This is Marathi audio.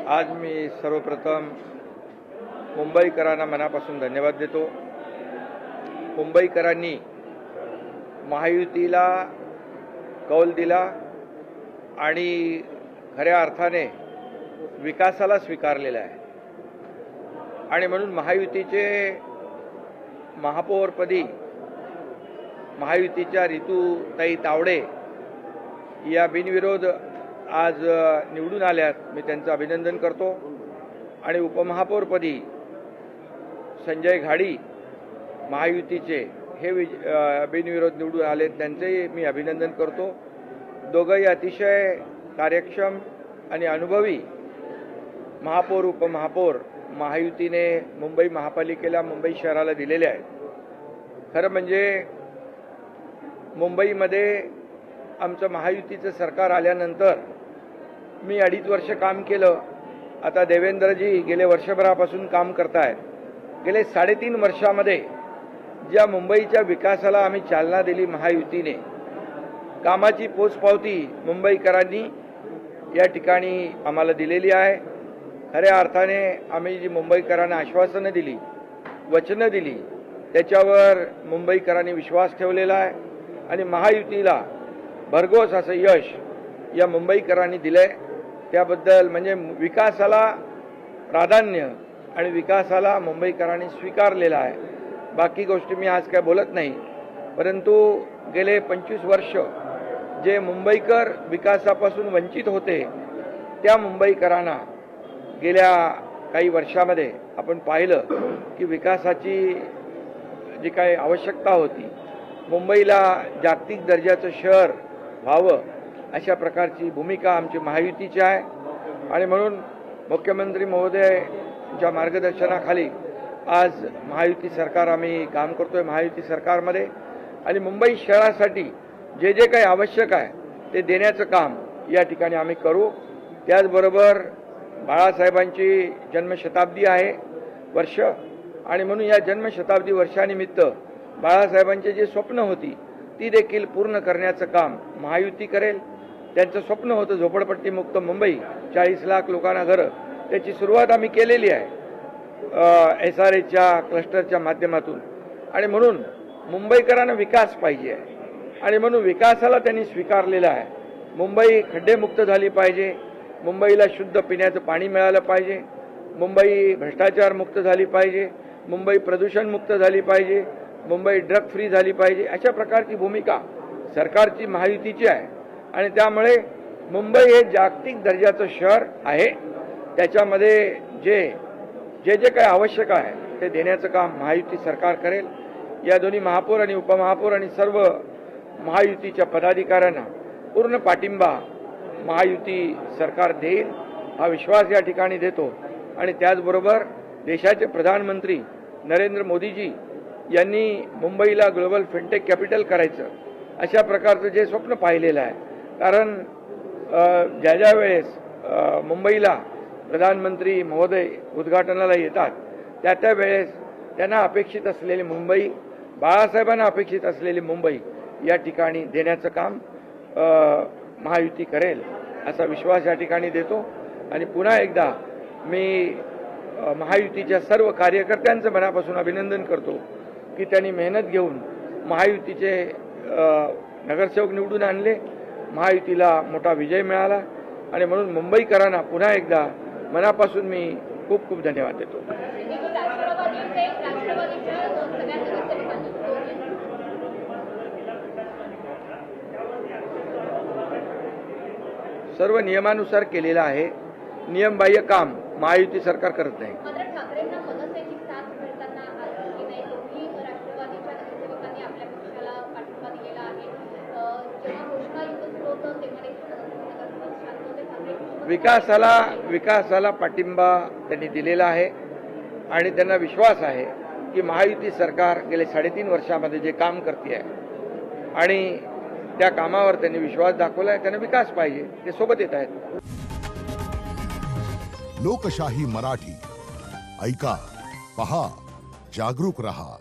आज मी सर्वप्रथम मुंबईकरांना मनापासून धन्यवाद देतो। मुंबईकरांनी महायुतीला कौल दिला आणि खऱ्या अर्थाने विकासाला स्वीकारलेला आहे आणि म्हणून महायुतीचे महापौरपदी महायुतीच्या रितुताई तावडे या बिनविरोध आज निवडून आल्यात। मी त्यांचं अभिनंदन करतो आणि उपमहापौरपदी संजय घाडी महायुतीचे हे बिनविरोध निवडून आले, त्यांचेही मी अभिनंदन करतो। दोघंही अतिशय कार्यक्षम आणि अनुभवी महापौर उपमहापौर महायुतीने मुंबई महापालिकेला मुंबई शहराला दिलेले आहेत। खरं म्हणजे मुंबईमध्ये आमचं महायुतीचं सरकार आल्यानंतर मी 2.5 वर्ष काम केलं। आता देवेंद्रजी गेले वर्षभरापासून काम करतायत। गेले 3.5 वर्षामध्ये ज्या मुंबईच्या विकासाला आम्ही चालना दिली महायुतीने, कामाची पोचपावती मुंबईकरांनी या ठिकाणी आम्हाला दिलेली आहे। खऱ्या अर्थाने आम्ही जी मुंबईकरांना आश्वासनं दिली, वचनं दिली, त्याच्यावर मुंबईकरांनी विश्वास ठेवलेला आहे आणि महायुतीला भरघोस असं यश या मुंबईकरांनी दिलंय। त्याबद्दल म्हणजे विकासाला प्राधान्य आणि विकासाला मुंबईकरांनी स्वीकारलेला आहे। बाकी गोष्टी मी आज काय बोलत नाही, परंतु गेले 25 वर्ष जे मुंबईकर विकासापासून वंचित होते त्या मुंबईकरांना गेल्या काही वर्षामध्ये आपण पाहिलं की विकासाची जी काही आवश्यकता होती, मुंबईला जागतिक दर्जाचं शहर व्हावं अशा प्रकारची भूमिका आमची महायुतीची आहे आणि म्हणून मुख्यमंत्री महोदयांच्या मार्गदर्शनाखाली आज महायुती सरकार आम्ही काम करतोय महायुती सरकारमध्ये आणि मुंबई शहरासाठी जे जे काही आवश्यक आहे ते देण्याचं काम या ठिकाणी आम्ही करू। त्याचबरोबर बाळासाहेबांची जन्मशताब्दी आहे वर्ष आणि म्हणून या जन्मशताब्दी वर्षानिमित्त बाळासाहेबांची जी स्वप्न होती ती देखील पूर्ण करण्याचं काम महायुती करेल। त्यांचं स्वप्न होतं झोपडपट्टीमुक्त मुंबई, 40 लाख लोकांना घरं, त्याची सुरुवात आम्ही केलेली आहे SRAच्या क्लस्टरच्या माध्यमातून आणि म्हणून मुंबईकरांना विकास पाहिजे आहे आणि म्हणून विकासाला त्यांनी स्वीकारलेला आहे। मुंबई खड्डेमुक्त झाली पाहिजे, मुंबईला शुद्ध पिण्याचं पाणी मिळालं पाहिजे, मुंबई भ्रष्टाचार मुक्त झाली पाहिजे, मुंबई प्रदूषण मुक्त झाली पाहिजे, मुंबई ड्रग फ्री झाली पाहिजे, अशा प्रकारची भूमिका सरकारची महायुतीची आहे आणि त्यामुळे मुंबई हे जागतिक दर्जाचं शहर आहे। त्याच्यामध्ये जे जे काही आवश्यक आहे ते देण्याचं काम महायुती सरकार करेल। या दोन्ही महापौर आणि उपमहापौर आणि सर्व महायुतीच्या पदाधिकाऱ्यांना पूर्ण पाठिंबा महायुती सरकार देईल हा विश्वास या ठिकाणी देतो आणि त्याचबरोबर देशाचे प्रधानमंत्री नरेंद्र मोदीजी यांनी मुंबईला ग्लोबल फिनटेक कॅपिटल करायचं अशा प्रकारचं जे स्वप्न पाहिलेलं आहे, कारण ज्या वेळेस मुंबईला प्रधानमंत्री महोदय उद्घाटनाला येतात त्या वेळेस त्यांना अपेक्षित असलेली मुंबई, बाळासाहेबांना अपेक्षित असलेली मुंबई या ठिकाणी देण्याचं काम महायुती करेल असा विश्वास या ठिकाणी देतो आणि पुन्हा एकदा मी महायुतीच्या सर्व कार्यकर्त्यांचं मनापासून अभिनंदन करतो की त्यांनी मेहनत घेऊन महायुतीचे नगरसेवक निवडून आणले, महायुतीला मोठा विजय मिळाला आणि म्हणून मुंबईकरांना पुन्हा एकदा मनापासून मी खूप खूप धन्यवाद देतो। सर्व नियमानुसार केलेलं आहे, नियमबाह्य काम महायुती सरकार करत नाही। विकासाला पाठिंबा त्यांनी दिलेला आहे आणि त्यांना विश्वास आहे की महायुती सरकार गेले 3.5 वर्षामध्ये जे काम करते आहे आणि त्या कामावर त्यांनी विश्वास दाखवला आहे, त्यांना विकास पाहिजे, ते सोबत येत आहेत। लोकशाही मराठी ऐका, पहा, जागरूक रहा।